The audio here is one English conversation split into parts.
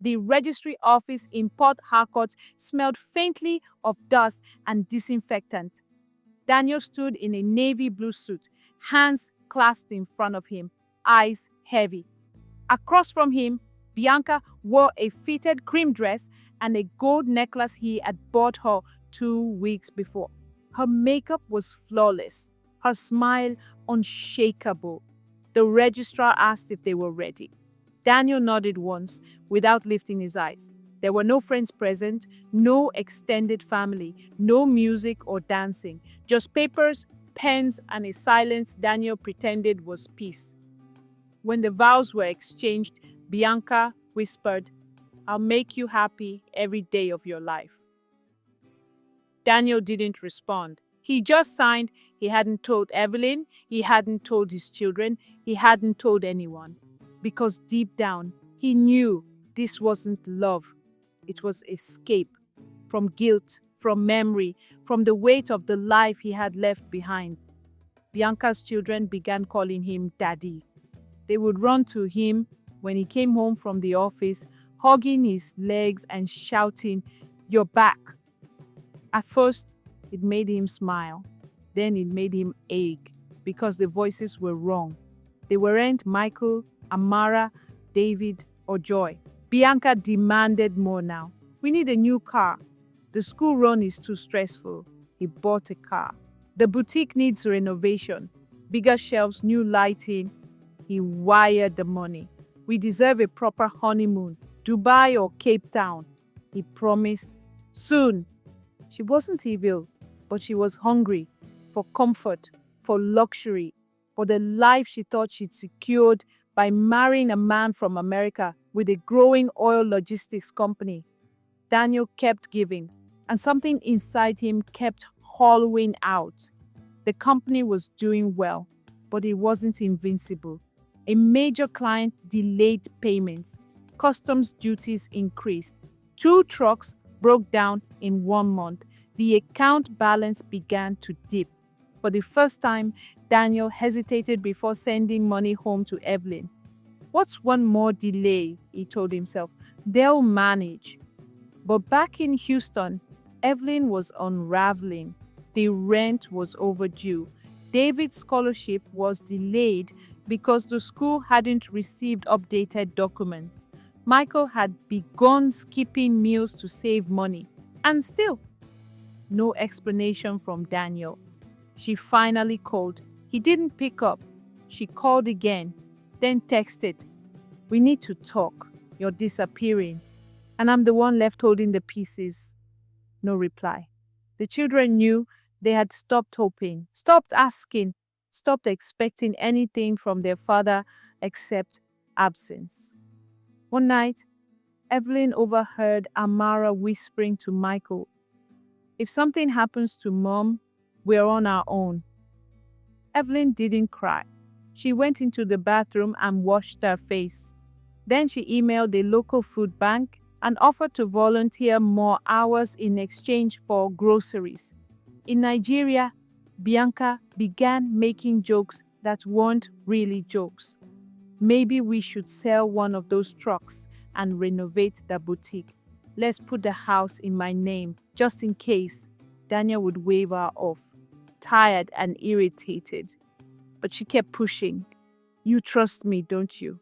The registry office in Port Harcourt smelled faintly of dust and disinfectant. Daniel stood in a navy blue suit, hands clasped in front of him, eyes heavy. Across from him, Bianca wore a fitted cream dress and a gold necklace he had bought her 2 weeks before. Her makeup was flawless, her smile unshakable. The registrar asked if they were ready. Daniel nodded once without lifting his eyes. There were no friends present, no extended family, no music or dancing, just papers, pens, and a silence Daniel pretended was peace. When the vows were exchanged, Bianca whispered, "I'll make you happy every day of your life." Daniel didn't respond. He just signed. He hadn't told Evelyn, he hadn't told his children, he hadn't told anyone. Because deep down, he knew this wasn't love. It was escape from guilt, from memory, from the weight of the life he had left behind. Bianca's children began calling him Daddy. They would run to him when he came home from the office, hugging his legs and shouting, "You're back." At first, it made him smile. Then it made him ache because the voices were wrong. They weren't Michael, Amara, David, or Joy. Bianca demanded more now. "We need a new car. The school run is too stressful." He bought a car. "The boutique needs renovation. Bigger shelves, new lighting." He wired the money. "We deserve a proper honeymoon. Dubai or Cape Town." He promised. Soon. She wasn't evil, but she was hungry for comfort, for luxury, for the life she thought she'd secured by marrying a man from America with a growing oil logistics company. Daniel kept giving, and something inside him kept hollowing out. The company was doing well, but it wasn't invincible. A major client delayed payments. Customs duties increased. 2 trucks broke down in 1 month. The account balance began to dip. For the first time, Daniel hesitated before sending money home to Evelyn. "What's one more delay?" he told himself. "They'll manage." But back in Houston, Evelyn was unraveling. The rent was overdue. David's scholarship was delayed because the school hadn't received updated documents. Michael had begun skipping meals to save money. And still, no explanation from Daniel. She finally called. He didn't pick up. She called again, then texted, "We need to talk. You're disappearing. And I'm the one left holding the pieces." No reply. The children knew they had stopped hoping, stopped asking, stopped expecting anything from their father except absence. One night, Evelyn overheard Amara whispering to Michael, "If something happens to Mom, we're on our own." Evelyn didn't cry. She went into the bathroom and washed her face. Then she emailed a local food bank and offered to volunteer more hours in exchange for groceries. In Nigeria, Bianca began making jokes that weren't really jokes. "Maybe we should sell one of those trucks and renovate the boutique. Let's put the house in my name, just in case." Daniel would wave her off, tired and irritated. But she kept pushing. "You trust me, don't you?"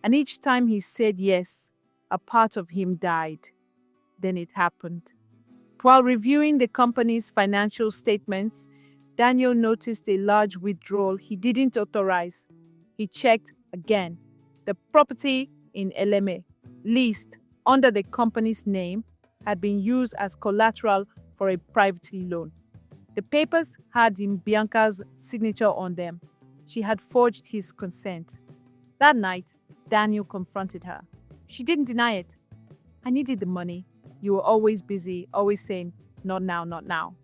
And each time he said yes, a part of him died. Then it happened. While reviewing the company's financial statements, Daniel noticed a large withdrawal he didn't authorize. He checked again. The property in Eleme, leased under the company's name, had been used as collateral for a private loan. The papers had Bianca's signature on them. She had forged his consent. That night, Daniel confronted her. She didn't deny it. "I needed the money. You were always busy, always saying, 'Not now, not now.'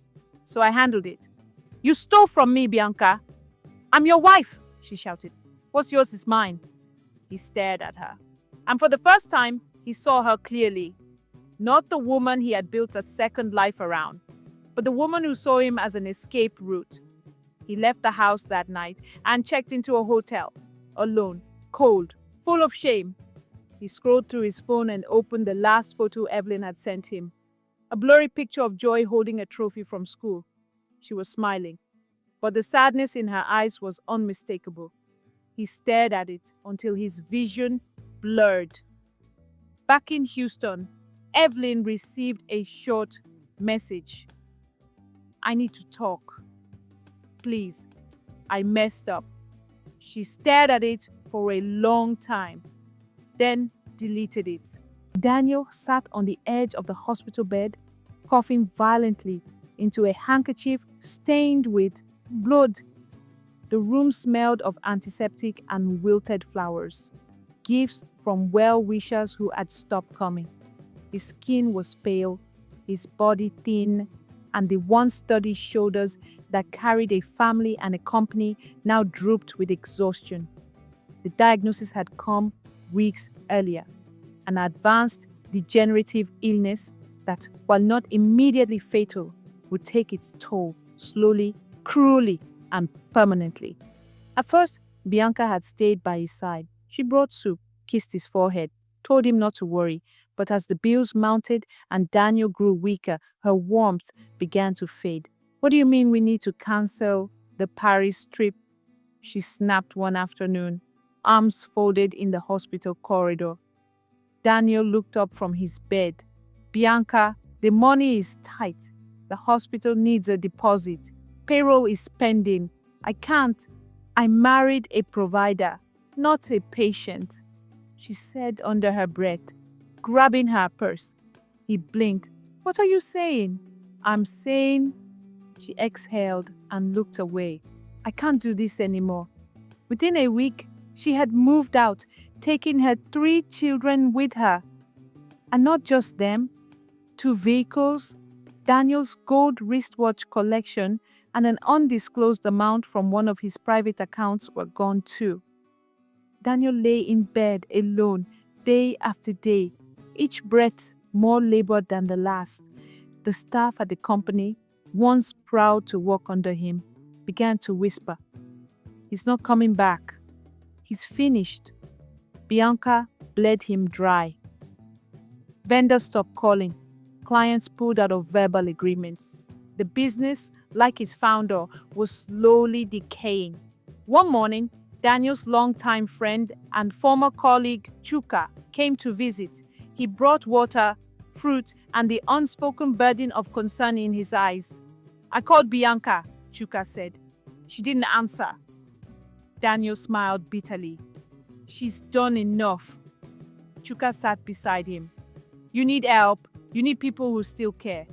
So I handled it." "You stole from me, Bianca." "I'm your wife," she shouted. "What's yours is mine." He stared at her. And for the first time, he saw her clearly. Not the woman he had built a second life around, but the woman who saw him as an escape route. He left the house that night and checked into a hotel, alone, cold, full of shame. He scrolled through his phone and opened the last photo Evelyn had sent him. A blurry picture of Joy holding a trophy from school. She was smiling, but the sadness in her eyes was unmistakable. He stared at it until his vision blurred. Back in Houston, Evelyn received a short message. I need to talk. Please, I messed up. She stared at it for a long time, then deleted it. Daniel sat on the edge of the hospital bed, coughing violently into a handkerchief stained with blood. The room smelled of antiseptic and wilted flowers, gifts from well-wishers who had stopped coming. His skin was pale, his body thin, and the once sturdy shoulders that carried a family and a company now drooped with exhaustion. The diagnosis had come weeks earlier, an advanced degenerative illness that, while not immediately fatal, would take its toll slowly, cruelly, and permanently. At first, Bianca had stayed by his side. She brought soup, kissed his forehead, told him not to worry, but as the bills mounted and Daniel grew weaker, her warmth began to fade. What do you mean we need to cancel the Paris trip? She snapped one afternoon, arms folded in the hospital corridor. Daniel looked up from his bed. Bianca, the money is tight. The hospital needs a deposit. Payroll is pending. I can't. I married a provider, not a patient, she said under her breath, grabbing her purse. He blinked. What are you saying? I'm saying... She exhaled and looked away. I can't do this anymore. Within a week, she had moved out, taking her 3 children with her. And not just them. 2 vehicles, Daniel's gold wristwatch collection, and an undisclosed amount from one of his private accounts were gone too. Daniel lay in bed alone, day after day, each breath more labored than the last. The staff at the company, once proud to work under him, began to whisper, "He's not coming back. He's finished." Bianca bled him dry. Vendors stopped calling. Clients pulled out of verbal agreements. The business, like its founder, was slowly decaying. One morning, Daniel's longtime friend and former colleague, Chuka, came to visit. He brought water, fruit, and the unspoken burden of concern in his eyes. I called Bianca, Chuka said. She didn't answer. Daniel smiled bitterly. She's done enough. Chuka sat beside him. You need help. You need people who still care.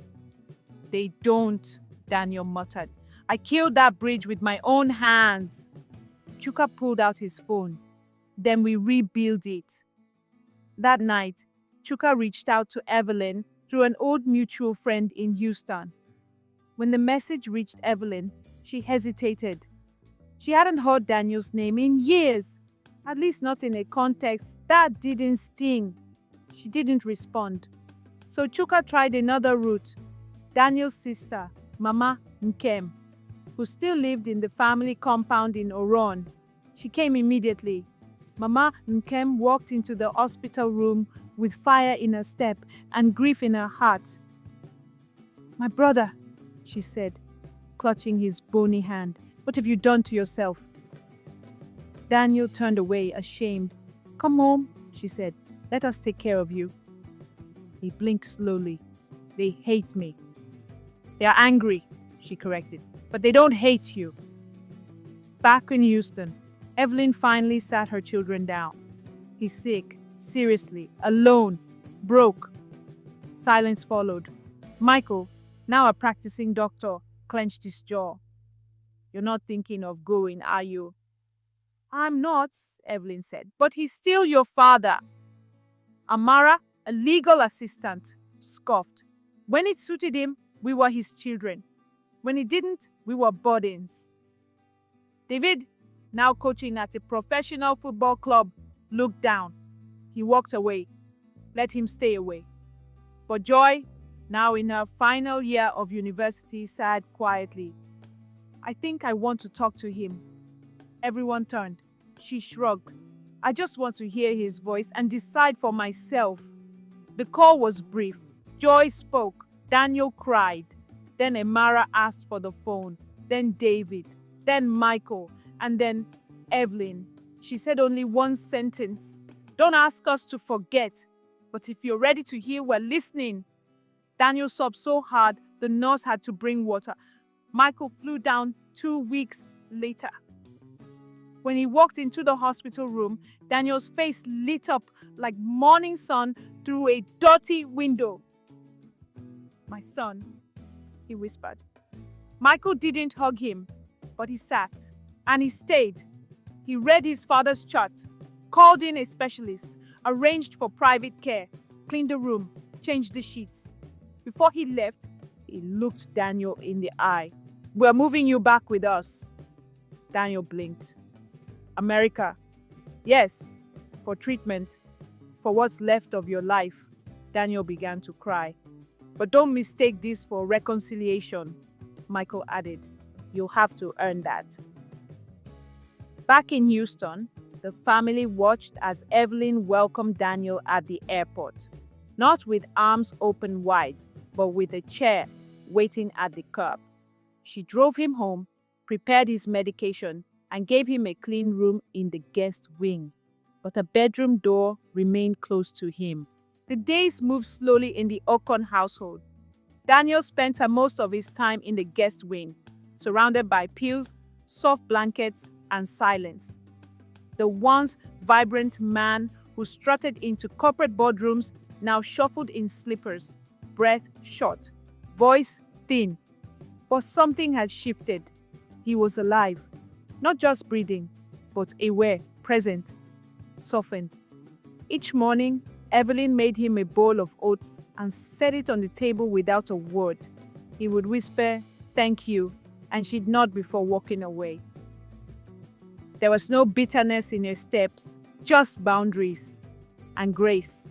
They don't, Daniel muttered. I killed that bridge with my own hands. Chuka pulled out his phone. Then we rebuilt it. That night, Chuka reached out to Evelyn through an old mutual friend in Houston. When the message reached Evelyn, she hesitated. She hadn't heard Daniel's name in years, at least not in a context that didn't sting. She didn't respond. So Chuka tried another route. Daniel's sister, Mama Nkem, who still lived in the family compound in Oron. She came immediately. Mama Nkem walked into the hospital room with fire in her step and grief in her heart. My brother, she said, clutching his bony hand. What have you done to yourself? Daniel turned away, ashamed. Come home, she said. Let us take care of you. He blinked slowly. They hate me. They are angry, she corrected. But they don't hate you. Back in Houston, Evelyn finally sat her children down. He's sick, seriously, alone, broke. Silence followed. Michael, now a practicing doctor, clenched his jaw. You're not thinking of going, are you? I'm not, Evelyn said, but he's still your father. Amara, a legal assistant, scoffed. When it suited him, we were his children. When it didn't, we were burdens. David, now coaching at a professional football club, looked down. He walked away. Let him stay away. But Joy, now in her final year of university, sighed quietly. I think I want to talk to him. Everyone turned. She shrugged. I just want to hear his voice and decide for myself." The call was brief. Joy spoke. Daniel cried. Then Amara asked for the phone. Then David. Then Michael. And then Evelyn. She said only one sentence. "Don't ask us to forget. But if you're ready to hear, we're listening." Daniel sobbed so hard, the nurse had to bring water. Michael flew down 2 weeks later. When he walked into the hospital room, Daniel's face lit up like morning sun through a dirty window. "My son," he whispered. Michael didn't hug him, but he sat, and he stayed. He read his father's chart, called in a specialist, arranged for private care, cleaned the room, changed the sheets. Before he left, he looked Daniel in the eye. "We're moving you back with us." Daniel blinked. "America?" "Yes, for treatment, for what's left of your life." Daniel began to cry. "But don't mistake this for reconciliation," Michael added. "You'll have to earn that." Back in Houston, the family watched as Evelyn welcomed Daniel at the airport, not with arms open wide, but with a chair waiting at the curb. She drove him home, prepared his medication, and gave him a clean room in the guest wing. But a bedroom door remained closed to him. The days moved slowly in the Ocon household. Daniel spent most of his time in the guest wing, surrounded by pills, soft blankets, and silence. The once vibrant man who strutted into corporate boardrooms now shuffled in slippers, breath short, voice thin. But something had shifted. He was alive, not just breathing, but aware, present, softened. Each morning, Evelyn made him a bowl of oats and set it on the table without a word. He would whisper, "Thank you," and she'd nod before walking away. There was no bitterness in her steps, just boundaries and grace.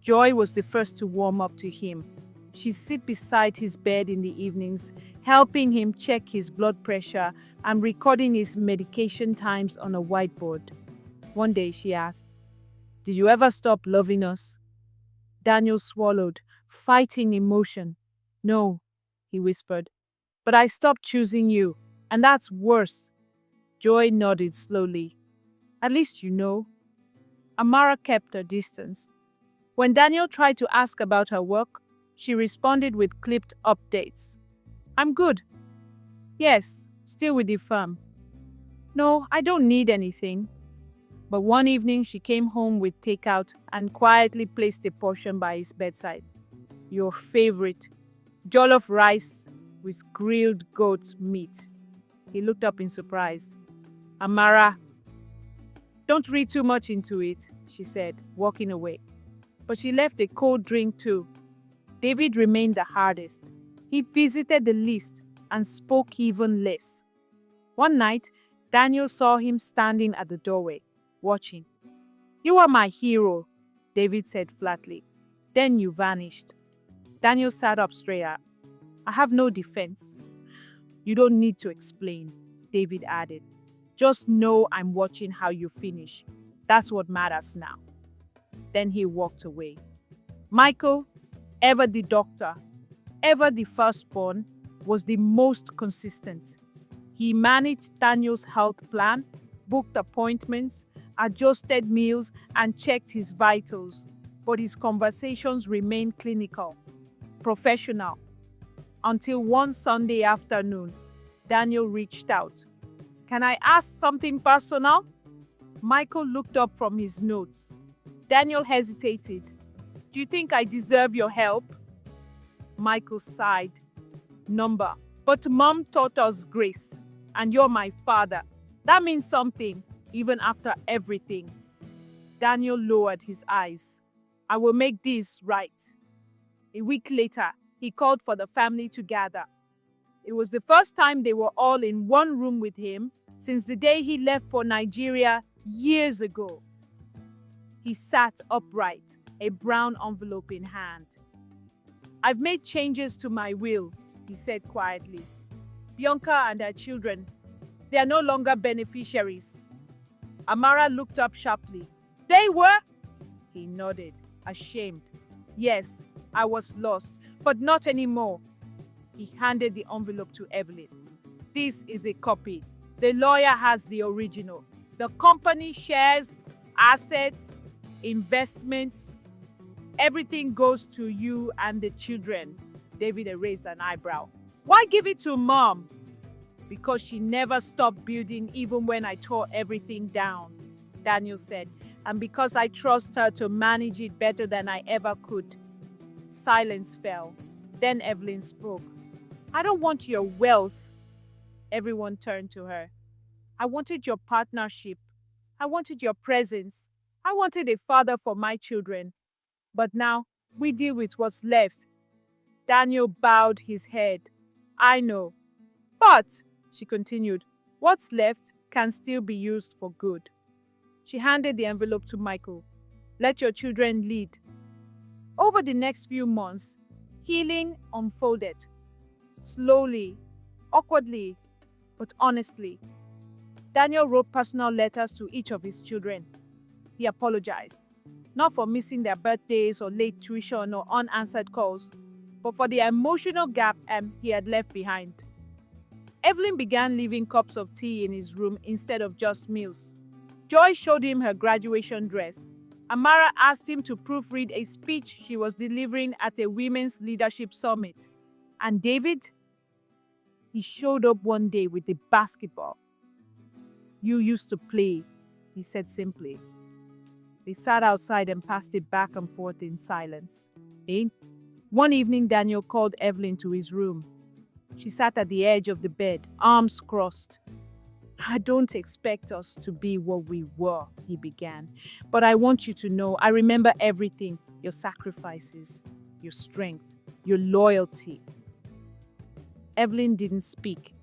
Joy was the first to warm up to him. She'd sit beside his bed in the evenings, helping him check his blood pressure and recording his medication times on a whiteboard. One day she asked, "Did you ever stop loving us?" Daniel swallowed, fighting emotion. "No," he whispered, "but I stopped choosing you, and that's worse." Joy nodded slowly. "At least you know." Amara kept her distance. When Daniel tried to ask about her work, she responded with clipped updates. "I'm good. Yes, still with the firm. No, I don't need anything." But one evening she came home with takeout and quietly placed a portion by his bedside. "Your favorite, jollof rice with grilled goat meat." He looked up in surprise. "Amara, don't read too much into it," she said, walking away. But she left a cold drink too. David remained the hardest. He visited the least and spoke even less. One night, Daniel saw him standing at the doorway, watching. "You are my hero," David said flatly. "Then you vanished." Daniel sat up straighter. "I have no defense." "You don't need to explain," David added. "Just know I'm watching how you finish. That's what matters now." Then he walked away. Michael, ever the doctor, ever the firstborn, was the most consistent. He managed Daniel's health plan, booked appointments, adjusted meals, and checked his vitals. But his conversations remained clinical, professional. Until one Sunday afternoon, Daniel reached out. "Can I ask something personal?" Michael looked up from his notes. Daniel hesitated. "Do you think I deserve your help?" Michael sighed. "Number. But Mom taught us grace, and you're my father. That means something, even after everything." Daniel lowered his eyes. "I will make this right." A week later, he called for the family to gather. It was the first time they were all in one room with him since the day he left for Nigeria years ago. He sat upright, a brown envelope in hand. "I've made changes to my will," he said quietly. "Bianca and her children, they are no longer beneficiaries. Amara looked up sharply. They were? He nodded, ashamed. Yes, I was lost, but not anymore. He handed the envelope to Evelyn. This is a copy. The lawyer has the original. The company shares, assets, investments, everything goes to you and the children. David raised an eyebrow. Why give it to Mom? Because she never stopped building even when I tore everything down, Daniel said, and because I trust her to manage it better than I ever could. Silence fell. Then Evelyn spoke. I don't want your wealth. Everyone turned to her. I wanted your partnership. I wanted your presence. I wanted a father for my children. But now we deal with what's left. Daniel bowed his head. I know. But, she continued, what's left can still be used for good. She handed the envelope to Michael. Let your children lead. Over the next few months, healing unfolded. Slowly, awkwardly, but honestly. Daniel wrote personal letters to each of his children. He apologized, not for missing their birthdays or late tuition or unanswered calls, but for the emotional gap he had left behind. Evelyn began leaving cups of tea in his room instead of just meals. Joy showed him her graduation dress. Amara asked him to proofread a speech she was delivering at a women's leadership summit. And David? He showed up one day with a basketball. You used to play, he said simply. They sat outside and passed it back and forth in silence. One evening, Daniel called Evelyn to his room. She sat at the edge of the bed, arms crossed. I don't expect us to be what we were, he began. But I want you to know I remember everything. Your sacrifices, your strength, your loyalty. Evelyn didn't speak.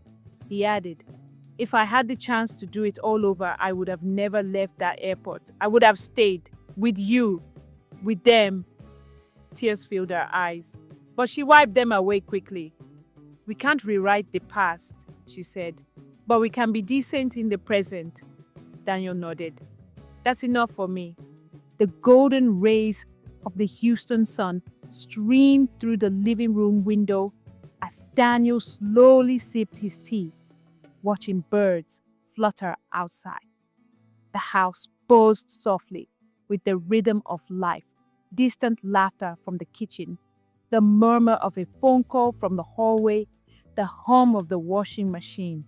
He added, if I had the chance to do it all over, I would have never left that airport. I would have stayed with you, with them. Tears filled her eyes, but she wiped them away quickly. We can't rewrite the past, she said, but we can be decent in the present. Daniel nodded. That's enough for me. The golden rays of the Houston sun streamed through the living room window as Daniel slowly sipped his tea, watching birds flutter outside. The house buzzed softly with the rhythm of life, distant laughter from the kitchen, the murmur of a phone call from the hallway, the hum of the washing machine.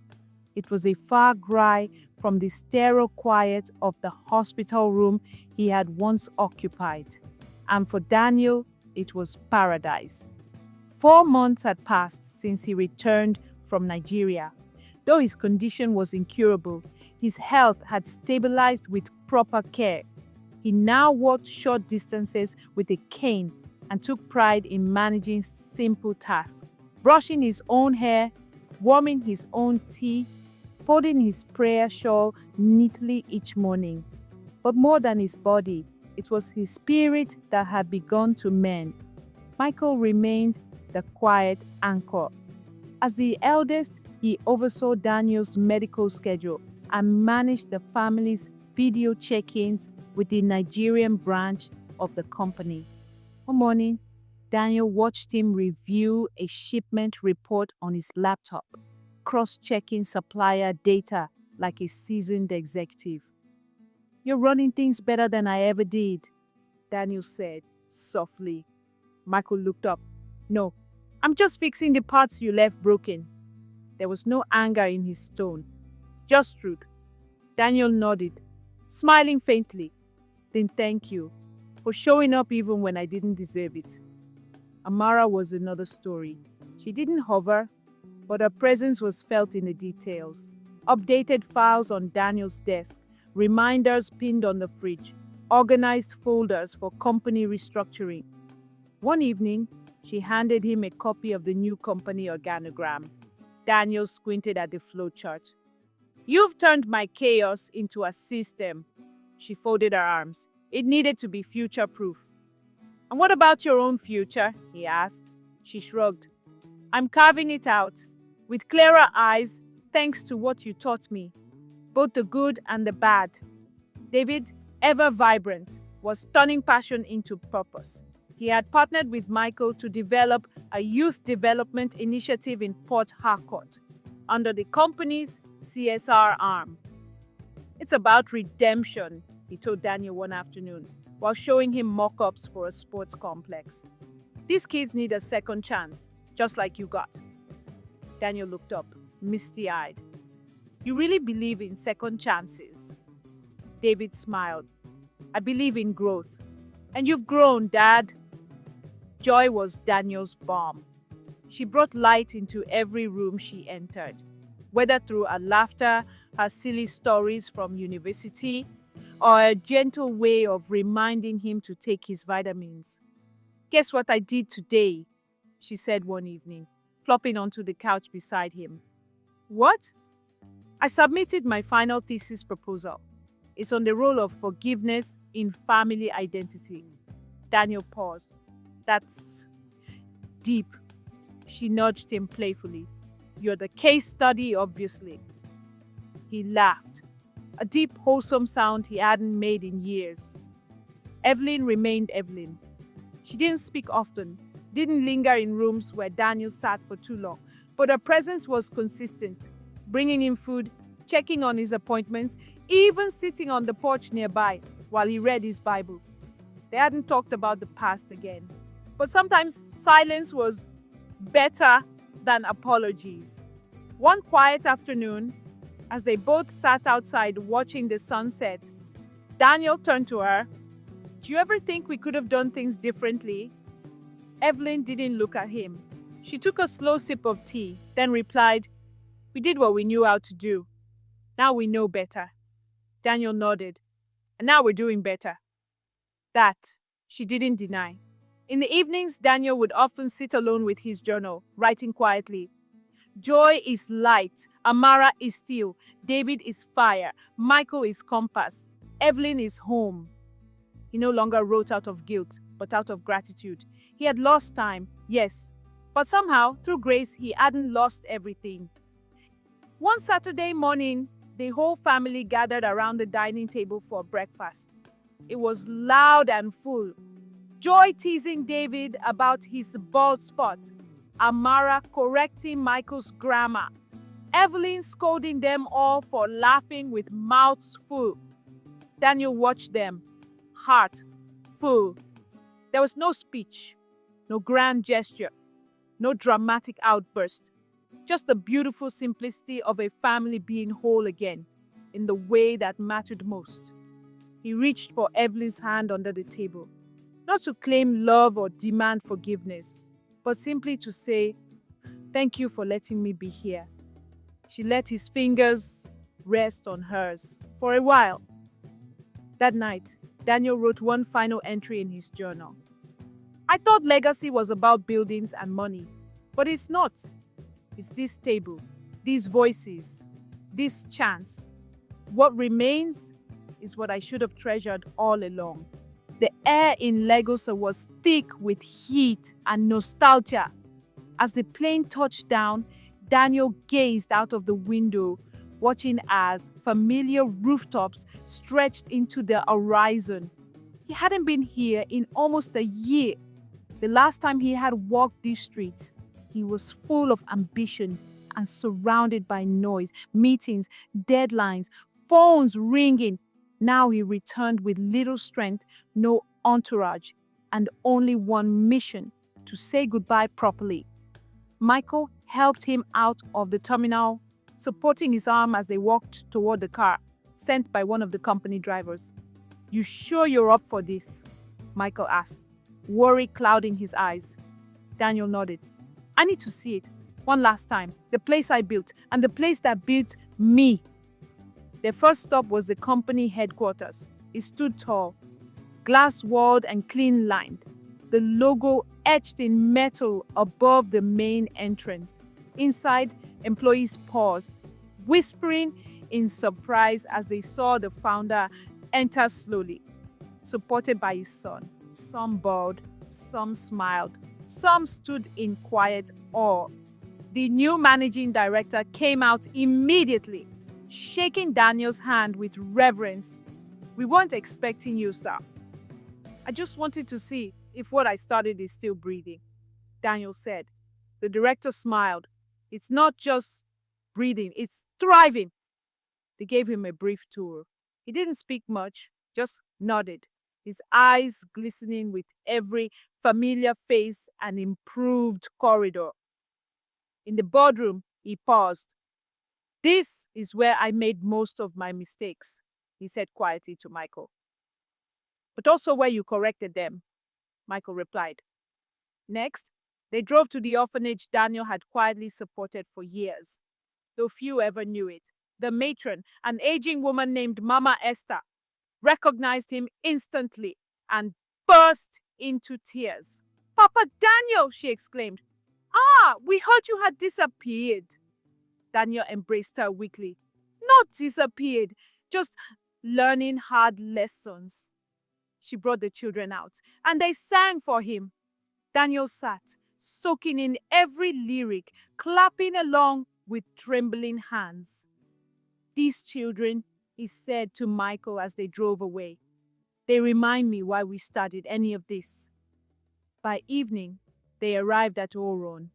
It was a far cry from the sterile quiet of the hospital room he had once occupied. And for Daniel, it was paradise. 4 months had passed since he returned from Nigeria. Though his condition was incurable, his health had stabilized with proper care. He now walked short distances with a cane and took pride in managing simple tasks, brushing his own hair, warming his own tea, folding his prayer shawl neatly each morning. But more than his body, it was his spirit that had begun to mend. Michael remained the quiet anchor. As the eldest, he oversaw Daniel's medical schedule and managed the family's video check-ins with the Nigerian branch of the company. One morning, Daniel watched him review a shipment report on his laptop, cross-checking supplier data like a seasoned executive. You're running things better than I ever did, Daniel said softly. Michael looked up. No, I'm just fixing the parts you left broken. There was no anger in his tone, just truth. Daniel nodded, smiling faintly. Then thank you for showing up even when I didn't deserve it. Amara was another story. She didn't hover, but her presence was felt in the details. Updated files on Daniel's desk, reminders pinned on the fridge, organized folders for company restructuring. One evening, she handed him a copy of the new company organogram. Daniel squinted at the flowchart. You've turned my chaos into a system. She folded her arms. It needed to be future-proof. And what about your own future? He asked. She shrugged. I'm carving it out, with clearer eyes, thanks to what you taught me, both the good and the bad. David, ever vibrant, was turning passion into purpose. He had partnered with Michael to develop a youth development initiative in Port Harcourt under the company's CSR arm. "It's about redemption," he told Daniel one afternoon while showing him mock-ups for a sports complex. "These kids need a second chance, just like you got." Daniel looked up, misty-eyed. "You really believe in second chances?" David smiled. "I believe in growth. And you've grown, Dad." Joy was Daniel's balm. She brought light into every room she entered, whether through her laughter, her silly stories from university, or a gentle way of reminding him to take his vitamins. "Guess what I did today?" she said one evening, flopping onto the couch beside him. "What?" "I submitted my final thesis proposal. It's on the role of forgiveness in family identity." Daniel paused. "That's deep." She nudged him playfully. "You're the case study, obviously." He laughed, a deep, wholesome sound he hadn't made in years. Evelyn remained Evelyn. She didn't speak often, didn't linger in rooms where Daniel sat for too long, but her presence was consistent, bringing him food, checking on his appointments, even sitting on the porch nearby while he read his Bible. They hadn't talked about the past again, but sometimes silence was better than apologies. One quiet afternoon, as they both sat outside watching the sunset, Daniel turned to her. "Do you ever think we could have done things differently?" Evelyn didn't look at him. She took a slow sip of tea, then replied, "We did what we knew how to do. Now we know better." Daniel nodded. "And now we're doing better." That she didn't deny. In the evenings, Daniel would often sit alone with his journal, writing quietly. "Joy is light, Amara is steel, David is fire, Michael is compass, Evelyn is home." He no longer wrote out of guilt, but out of gratitude. He had lost time, yes, but somehow, through grace, he hadn't lost everything. One Saturday morning, the whole family gathered around the dining table for breakfast. It was loud and full. Joy teasing David about his bald spot, Amara correcting Michael's grammar, Evelyn scolding them all for laughing with mouths full. Daniel watched them, heart full. There was no speech, no grand gesture, no dramatic outburst, just the beautiful simplicity of a family being whole again, in the way that mattered most. He reached for Evelyn's hand under the table, not to claim love or demand forgiveness, but simply to say, "Thank you for letting me be here." She let his fingers rest on hers for a while. That night, Daniel wrote one final entry in his journal. "I thought legacy was about buildings and money, but it's not. It's this table, these voices, this chance. What remains is what I should have treasured all along." The air in Lagos was thick with heat and nostalgia. As the plane touched down, Daniel gazed out of the window, watching as familiar rooftops stretched into the horizon. He hadn't been here in almost a year. The last time he had walked these streets, he was full of ambition and surrounded by noise, meetings, deadlines, phones ringing. Now he returned with little strength, no entourage, and only one mission: to say goodbye properly. Michael helped him out of the terminal, supporting his arm as they walked toward the car, sent by one of the company drivers. "You sure you're up for this?" Michael asked, worry clouding his eyes. Daniel nodded. "I need to see it, one last time, the place I built, and the place that built me." Their first stop was the company headquarters. It stood tall, glass-walled and clean-lined, the logo etched in metal above the main entrance. Inside, employees paused, whispering in surprise as they saw the founder enter slowly, supported by his son. Some bowed, some smiled, some stood in quiet awe. The new managing director came out immediately, shaking Daniel's hand with reverence. We weren't expecting you, sir. I just wanted to see if what I started is still breathing, Daniel said. The director smiled. It's not just breathing, it's thriving. They gave him a brief tour. He didn't speak much, just nodded, his eyes glistening with every familiar face and improved corridor. In the boardroom, he paused. This is where I made most of my mistakes, he said quietly to Michael. But also where you corrected them, Michael replied. Next, they drove to the orphanage Daniel had quietly supported for years, though few ever knew it. The matron, an aging woman named Mama Esther, recognized him instantly and burst into tears. Papa Daniel, she exclaimed. Ah, we heard you had disappeared. Daniel embraced her weakly. Not disappeared, just learning hard lessons. She brought the children out, and they sang for him. Daniel sat, soaking in every lyric, clapping along with trembling hands. These children, he said to Michael as they drove away, they remind me why we started any of this. By evening, they arrived at Oron,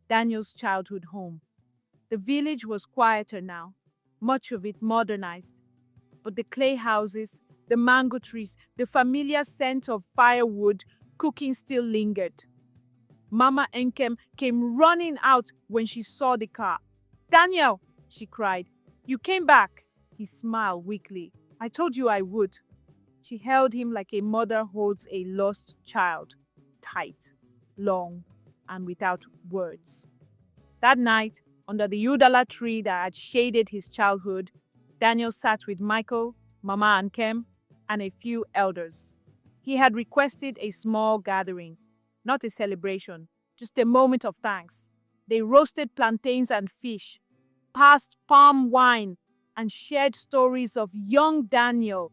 Daniel's childhood home. The village was quieter now, much of it modernized, but the clay houses, the mango trees, the familiar scent of firewood cooking still lingered. Mama Enkay came running out when she saw the car. Daniel, she cried, you came back. He smiled weakly. I told you I would. She held him like a mother holds a lost child, tight, long, and without words. That night, under the Udala tree that had shaded his childhood, Daniel sat with Michael, Mama Enkay, and a few elders. He had requested a small gathering, not a celebration, just a moment of thanks. They roasted plantains and fish, passed palm wine, and shared stories of young Daniel,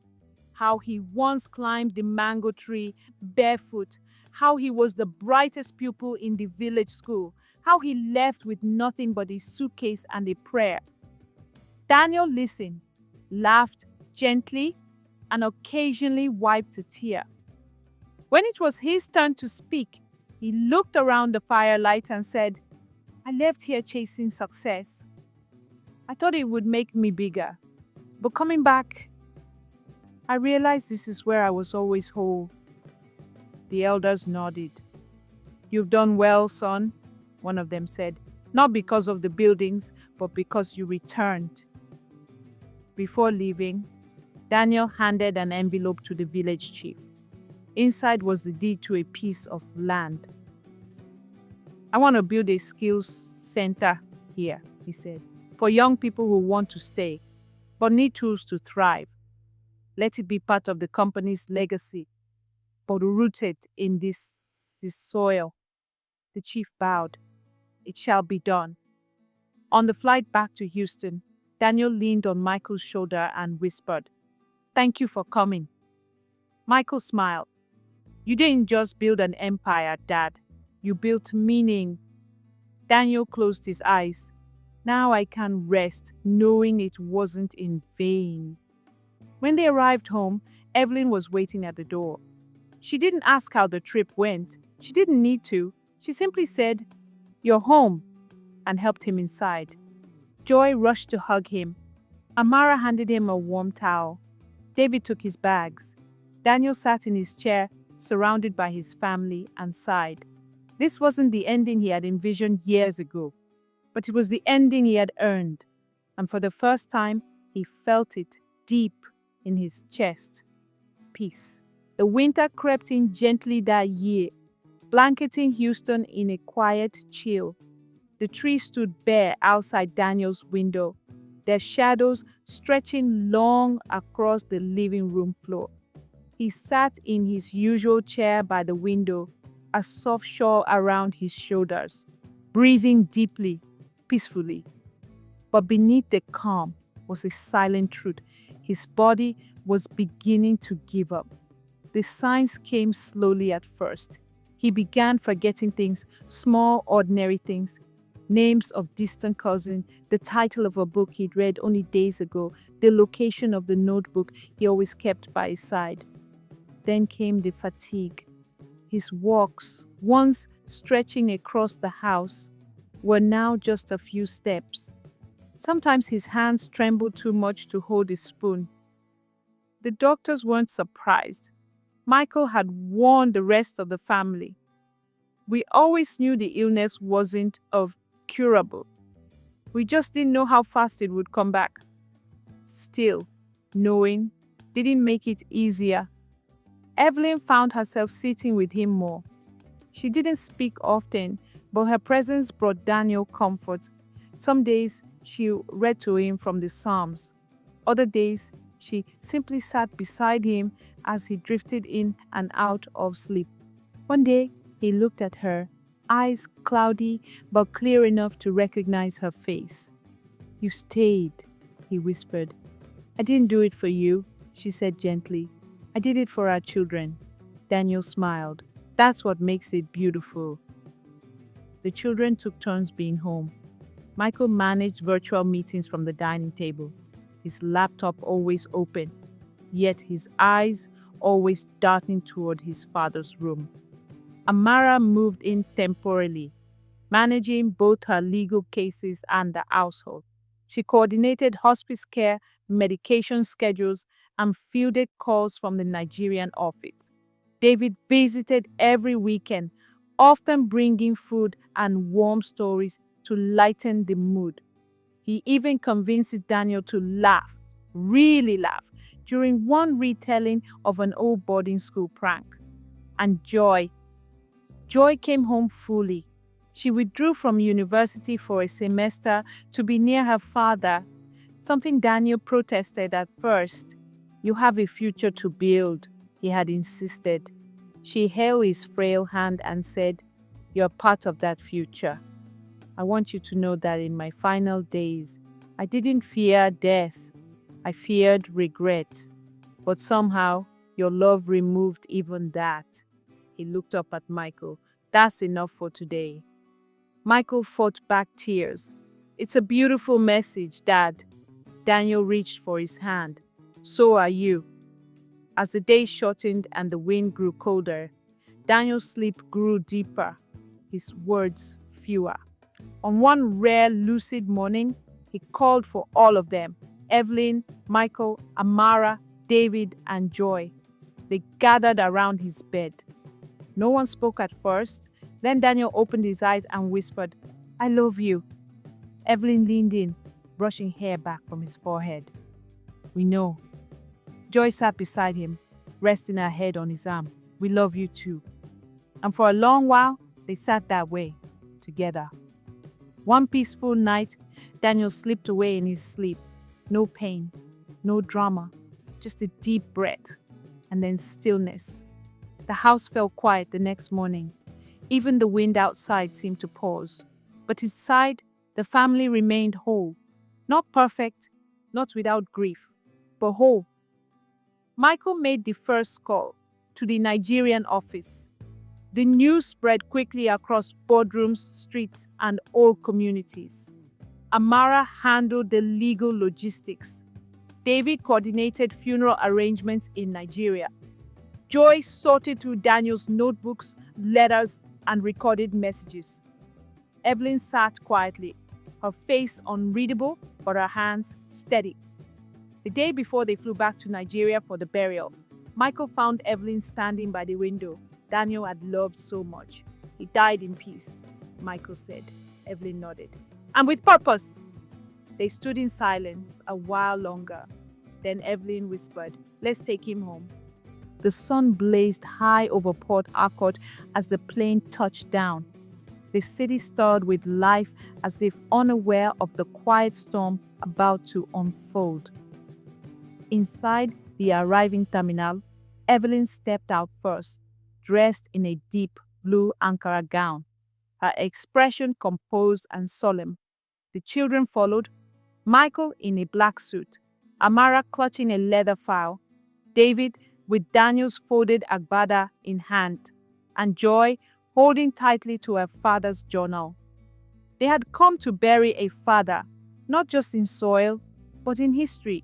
how he once climbed the mango tree barefoot, how he was the brightest pupil in the village school, how he left with nothing but a suitcase and a prayer. Daniel listened, laughed gently, and occasionally wiped a tear. When it was his turn to speak, he looked around the firelight and said, I left here chasing success. I thought it would make me bigger. But coming back, I realized this is where I was always whole. The elders nodded. You've done well, son, one of them said. Not because of the buildings, but because you returned. Before leaving, Daniel handed an envelope to the village chief. Inside was the deed to a piece of land. I want to build a skills center here, he said, for young people who want to stay, but need tools to thrive. Let it be part of the company's legacy, but rooted in this soil. The chief bowed. It shall be done. On the flight back to Houston, Daniel leaned on Michael's shoulder and whispered, Thank you for coming. Michael smiled. You didn't just build an empire, Dad. You built meaning. Daniel closed his eyes. Now I can rest, knowing it wasn't in vain. When they arrived home, Evelyn was waiting at the door. She didn't ask how the trip went. She didn't need to. She simply said, You're home, and helped him inside. Joy rushed to hug him. Amara handed him a warm towel. David took his bags. Daniel sat in his chair, surrounded by his family, and sighed. This wasn't the ending he had envisioned years ago, but it was the ending he had earned, and for the first time, he felt it deep in his chest. Peace. The winter crept in gently that year, blanketing Houston in a quiet chill. The trees stood bare outside Daniel's window, their shadows stretching long across the living room floor. He sat in his usual chair by the window, a soft shawl around his shoulders, breathing deeply, peacefully. But beneath the calm was a silent truth. His body was beginning to give up. The signs came slowly at first. He began forgetting things, small, ordinary things. Names of distant cousins, the title of a book he'd read only days ago, the location of the notebook he always kept by his side. Then came the fatigue. His walks, once stretching across the house, were now just a few steps. Sometimes his hands trembled too much to hold his spoon. The doctors weren't surprised. Michael had warned the rest of the family. We always knew the illness wasn't curable. We just didn't know how fast it would come back. Still, knowing didn't make it easier. Evelyn found herself sitting with him more. She didn't speak often, but her presence brought Daniel comfort. Some days she read to him from the Psalms. Other days she simply sat beside him as he drifted in and out of sleep. One day he looked at her, eyes cloudy but clear enough to recognize her face. "You stayed," he whispered. "I didn't do it for you," she said gently. "I did it for our children." Daniel smiled. "That's what makes it beautiful." The children took turns being home. Michael managed virtual meetings from the dining table, his laptop always open, yet his eyes always darting toward his father's room. Amara moved in temporarily, managing both her legal cases and the household. She coordinated hospice care, medication schedules, and fielded calls from the Nigerian office. David visited every weekend, often bringing food and warm stories to lighten the mood. He even convinces Daniel to laugh, really laugh, during one retelling of an old boarding school prank. And Joy came home fully. She withdrew from university for a semester to be near her father, something Daniel protested at first. "You have a future to build," he had insisted. She held his frail hand and said, "You're part of that future. I want you to know that in my final days, I didn't fear death. I feared regret. But somehow, your love removed even that." He looked up at Michael. "That's enough for today." Michael fought back tears. "It's a beautiful message, Dad." Daniel reached for his hand. "So are you." As the day shortened and the wind grew colder, Daniel's sleep grew deeper, his words fewer. On one rare lucid morning, he called for all of them: Evelyn, Michael, Amara, David, and Joy. They gathered around his bed. No one spoke at first. Then Daniel opened his eyes and whispered, "I love you." Evelyn leaned in, brushing hair back from his forehead. "We know." Joy sat beside him, resting her head on his arm. "We love you too." And for a long while, they sat that way, together. One peaceful night, Daniel slipped away in his sleep. No pain, no drama, just a deep breath, and then stillness. The house fell quiet the next morning. Even the wind outside seemed to pause. But inside, the family remained whole. Not perfect, not without grief, but whole. Michael made the first call to the Nigerian office. The news spread quickly across boardrooms, streets, and old communities. Amara handled the legal logistics. David coordinated funeral arrangements in Nigeria. Joy sorted through Daniel's notebooks, letters, and recorded messages. Evelyn sat quietly, her face unreadable, but her hands steady. The day before they flew back to Nigeria for the burial, Michael found Evelyn standing by the window Daniel had loved so much. "He died in peace," Michael said. Evelyn nodded. "And with purpose." They stood in silence a while longer. Then Evelyn whispered, "Let's take him home." The sun blazed high over Port Harcourt as the plane touched down. The city stirred with life as if unaware of the quiet storm about to unfold. Inside the arriving terminal, Evelyn stepped out first, dressed in a deep blue Ankara gown, her expression composed and solemn. The children followed, Michael in a black suit, Amara clutching a leather file, David with Daniel's folded agbada in hand, and Joy holding tightly to her father's journal. They had come to bury a father, not just in soil, but in history.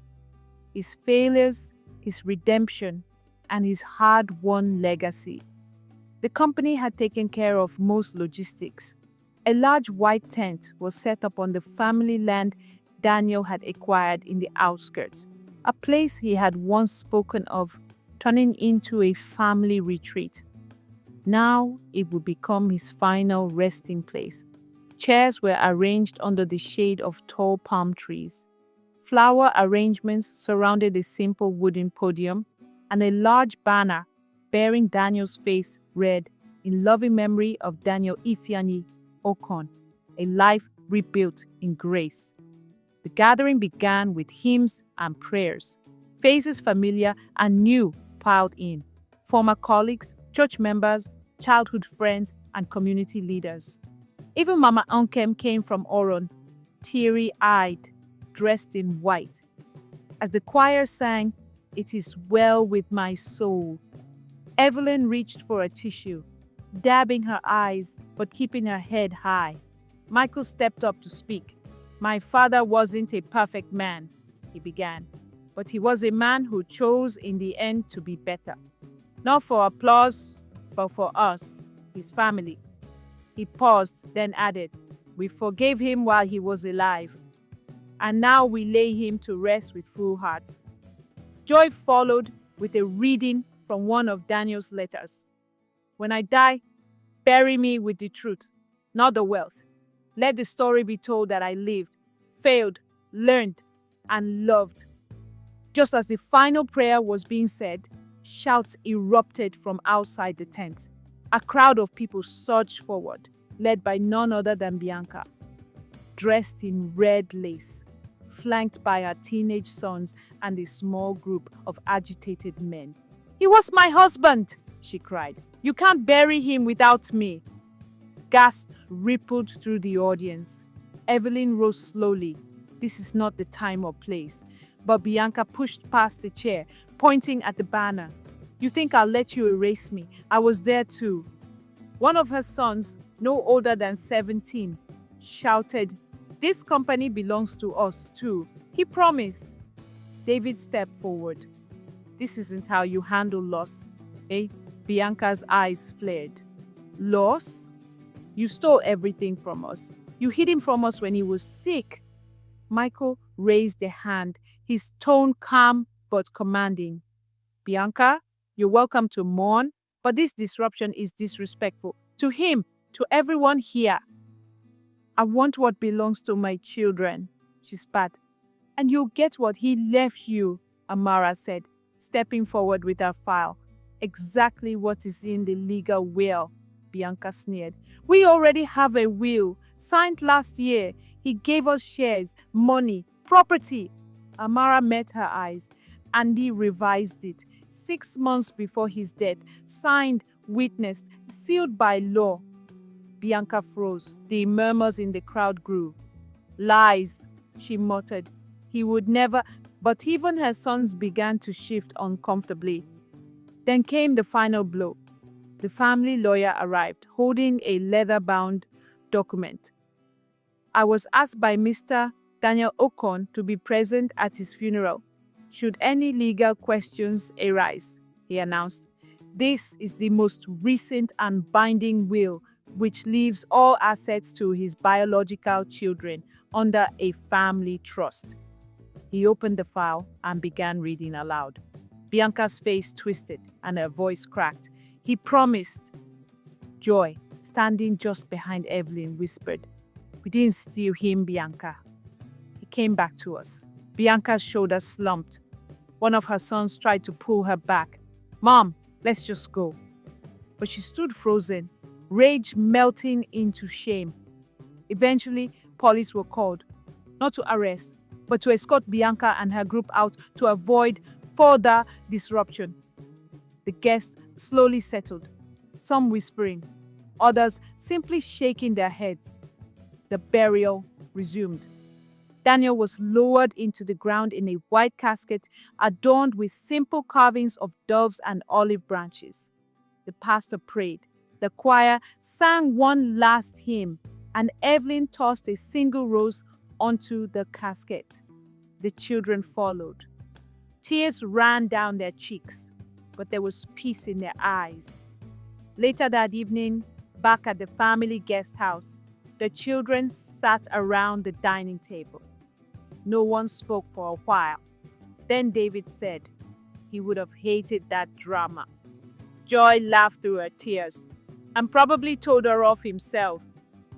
His failures, his redemption, and his hard-won legacy. The company had taken care of most logistics. A large white tent was set up on the family land Daniel had acquired in the outskirts, a place he had once spoken of turning into a family retreat. Now it would become his final resting place. Chairs were arranged under the shade of tall palm trees. Flower arrangements surrounded a simple wooden podium, and a large banner bearing Daniel's face read, "In loving memory of Daniel Ifeanyi Okon, a life rebuilt in grace." The gathering began with hymns and prayers. Faces familiar and new filed in. Former colleagues, church members, childhood friends, and community leaders. Even Mama Onkem came from Oron, teary-eyed, dressed in white. As the choir sang, "It is well with my soul," Evelyn reached for a tissue, dabbing her eyes but keeping her head high. Michael stepped up to speak. "My father wasn't a perfect man," he began, "but he was a man who chose in the end to be better. Not for applause, but for us, his family." He paused, then added, "We forgave him while he was alive, and now we lay him to rest with full hearts." Joy followed with a reading from one of Daniel's letters. "When I die, bury me with the truth, not the wealth. Let the story be told that I lived, failed, learned, and loved." Just as the final prayer was being said, shouts erupted from outside the tent. A crowd of people surged forward, led by none other than Bianca, dressed in red lace, flanked by her teenage sons and a small group of agitated men. "He was my husband!" she cried. "You can't bury him without me." Gasps rippled through the audience. Evelyn rose slowly. This is not the time or place. But Bianca pushed past the chair, pointing at the banner. "You think I'll let you erase me? I was there too." One of her sons, no older than 17, shouted, "This company belongs to us too. He promised." David stepped forward. "This isn't how you handle loss, eh?" Bianca's eyes flared. "Loss? You stole everything from us. You hid him from us when he was sick." Michael raised a hand, his tone calm but commanding. "Bianca, you're welcome to mourn, but this disruption is disrespectful to him, to everyone here." "I want what belongs to my children," she spat. "And you'll get what he left you," Amara said, stepping forward with her file. "Exactly what is in the legal will," Bianca sneered. "We already have a will, signed last year. He gave us shares, money, property." Amara met her eyes. Andy revised it 6 months before his death, signed, witnessed, sealed by law. Bianca froze. The murmurs in the crowd grew. "Lies," she muttered. "He would never..." But even her sons began to shift uncomfortably. Then came the final blow. The family lawyer arrived, holding a leather-bound document. "I was asked by Mr. Daniel Okon to be present at his funeral, should any legal questions arise," he announced. "This is the most recent and binding will, which leaves all assets to his biological children under a family trust." He opened the file and began reading aloud. Bianca's face twisted and her voice cracked. "He promised." Joy, standing just behind Evelyn, whispered, "We didn't steal him, Bianca. He came back to us." Bianca's shoulders slumped. One of her sons tried to pull her back. "Mom, let's just go." But she stood frozen, rage melting into shame. Eventually, police were called, not to arrest, but to escort Bianca and her group out to avoid further disruption. The guests slowly settled, some whispering, others simply shaking their heads. The burial resumed. Daniel was lowered into the ground in a white casket adorned with simple carvings of doves and olive branches. The pastor prayed. The choir sang one last hymn, and Evelyn tossed a single rose onto the casket. The children followed. Tears ran down their cheeks, but there was peace in their eyes. Later that evening, back at the family guest house, the children sat around the dining table. No one spoke for a while. Then David said he would have hated that drama. Joy laughed through her tears and probably told her off himself.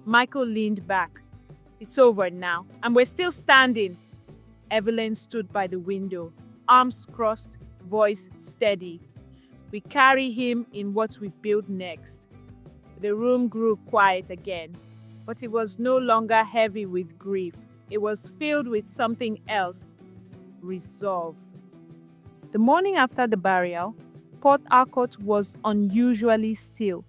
Michael leaned back. It's over now, and we're still standing. Evelyn stood by the window, arms crossed, voice steady. We carry him in what we build next. The room grew quiet again, but it was no longer heavy with grief. It was filled with something else, resolve. The morning after the burial, Port Harcourt was unusually still.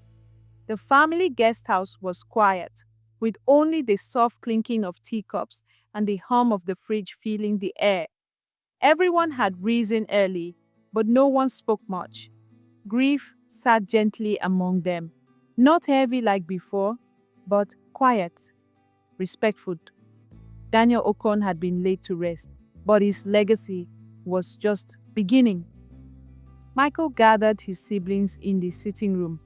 The family guest house was quiet, with only the soft clinking of teacups and the hum of the fridge filling the air. Everyone had risen early, but no one spoke much. Grief sat gently among them, not heavy like before, but quiet, respectful. Daniel Okon had been laid to rest, but his legacy was just beginning. Michael gathered his siblings in the sitting room.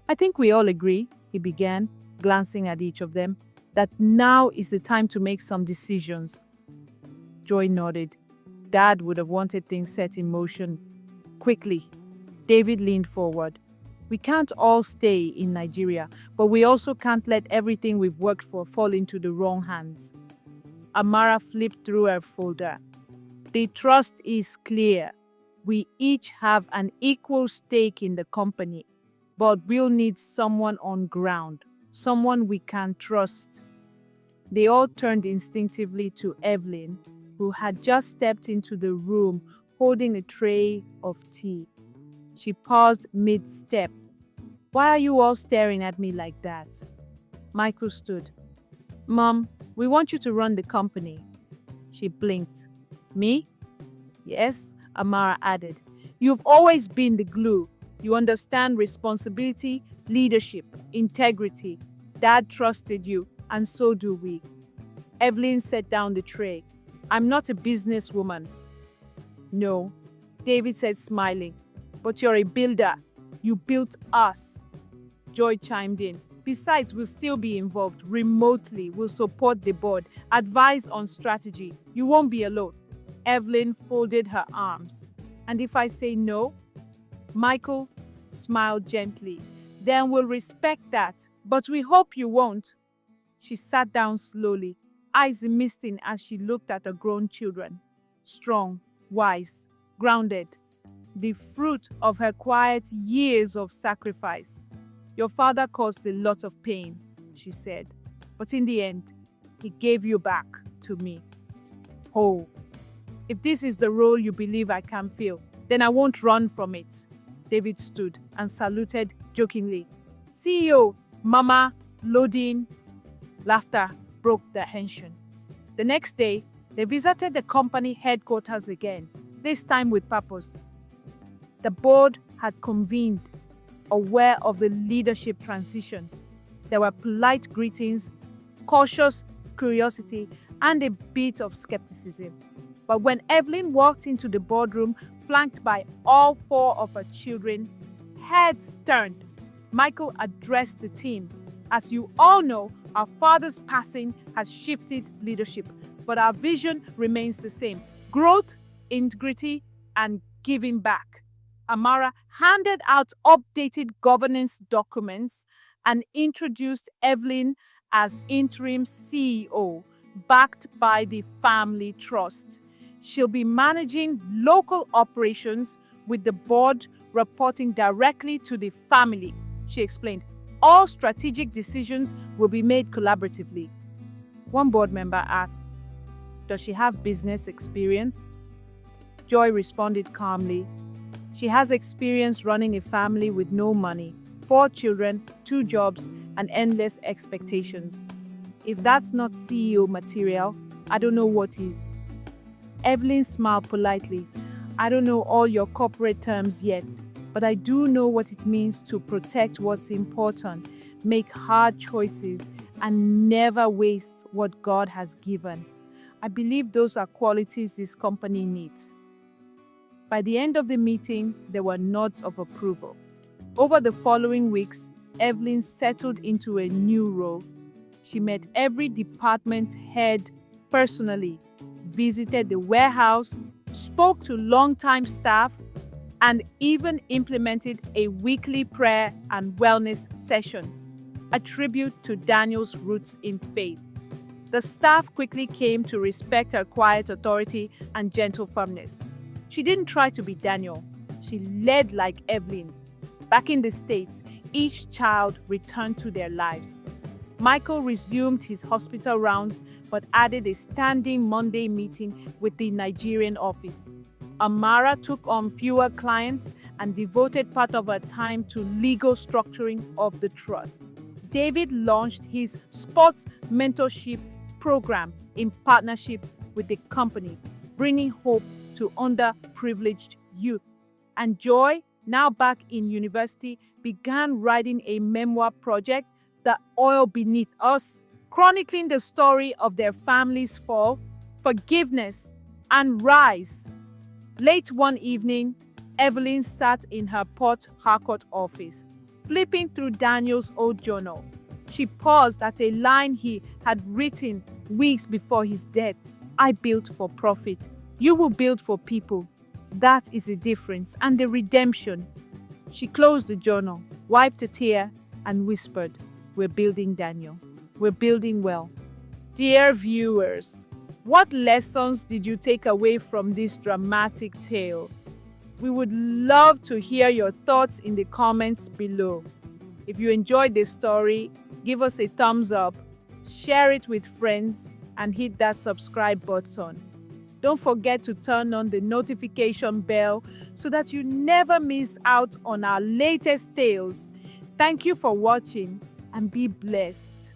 I think we all agree, he began, glancing at each of them, that now is the time to make some decisions. Joy nodded. Dad would have wanted things set in motion quickly. David leaned forward. We can't all stay in Nigeria, but we also can't let everything we've worked for fall into the wrong hands. Amara flipped through her folder. The trust is clear. We each have an equal stake in the company, but we'll need someone on ground, someone we can trust. They all turned instinctively to Evelyn, who had just stepped into the room holding a tray of tea. She paused mid-step. Why are you all staring at me like that? Michael stood. Mom, we want you to run the company. She blinked. Me? Yes, Amara added. You've always been the glue. You understand responsibility, leadership, integrity. Dad trusted you, and so do we. Evelyn set down the tray. I'm not a businesswoman. No, David said, smiling. But you're a builder. You built us. Joy chimed in. Besides, we'll still be involved remotely. We'll support the board, advise on strategy. You won't be alone. Evelyn folded her arms. And if I say no? Michael smiled gently. Then we'll respect that. But we hope you won't. She sat down slowly, eyes misting as she looked at her grown children. Strong, wise, grounded. The fruit of her quiet years of sacrifice. Your father caused a lot of pain, she said. But in the end, he gave you back to me. Oh, if this is the role you believe I can fill, then I won't run from it. David stood and saluted jokingly. CEO, Mama, loading. Laughter broke the tension. The next day, they visited the company headquarters again, this time with purpose. The board had convened, aware of the leadership transition. There were polite greetings, cautious curiosity, and a bit of skepticism. But when Evelyn walked into the boardroom, flanked by all four of her children, heads turned. Michael addressed the team. As you all know, our father's passing has shifted leadership, but our vision remains the same: growth, integrity, and giving back. Amara handed out updated governance documents and introduced Evelyn as interim CEO, backed by the family trust. She'll be managing local operations with the board reporting directly to the family, she explained. All strategic decisions will be made collaboratively. One board member asked, does she have business experience? Joy responded calmly. She has experience running a family with no money, 4 children, 2 jobs, and endless expectations. If that's not CEO material, I don't know what is. Evelyn smiled politely. I don't know all your corporate terms yet, but I do know what it means to protect what's important, make hard choices, and never waste what God has given. I believe those are qualities this company needs. By the end of the meeting, there were nods of approval. Over the following weeks, Evelyn settled into a new role. She met every department head personally, visited the warehouse, spoke to longtime staff, and even implemented a weekly prayer and wellness session, a tribute to Daniel's roots in faith. The staff quickly came to respect her quiet authority and gentle firmness. She didn't try to be Daniel. She led like Evelyn. Back in the States, each child returned to their lives. Michael resumed his hospital rounds but added a standing Monday meeting with the Nigerian office. Amara took on fewer clients and devoted part of her time to legal structuring of the trust. David launched his sports mentorship program in partnership with the company, bringing hope to underprivileged youth. And Joy, now back in university, began writing a memoir project, The Oil Beneath Us, chronicling the story of their family's fall, forgiveness, and rise. Late one evening, Evelyn sat in her Port Harcourt office, flipping through Daniel's old journal. She paused at a line he had written weeks before his death. I built for profit. You will build for people. That is the difference and the redemption. She closed the journal, wiped a tear, and whispered, We're building, Daniel. We're building well. Dear viewers, what lessons did you take away from this dramatic tale? We would love to hear your thoughts in the comments below. If you enjoyed this story, give us a thumbs up, share it with friends, and hit that subscribe button. Don't forget to turn on the notification bell so that you never miss out on our latest tales. Thank you for watching and be blessed.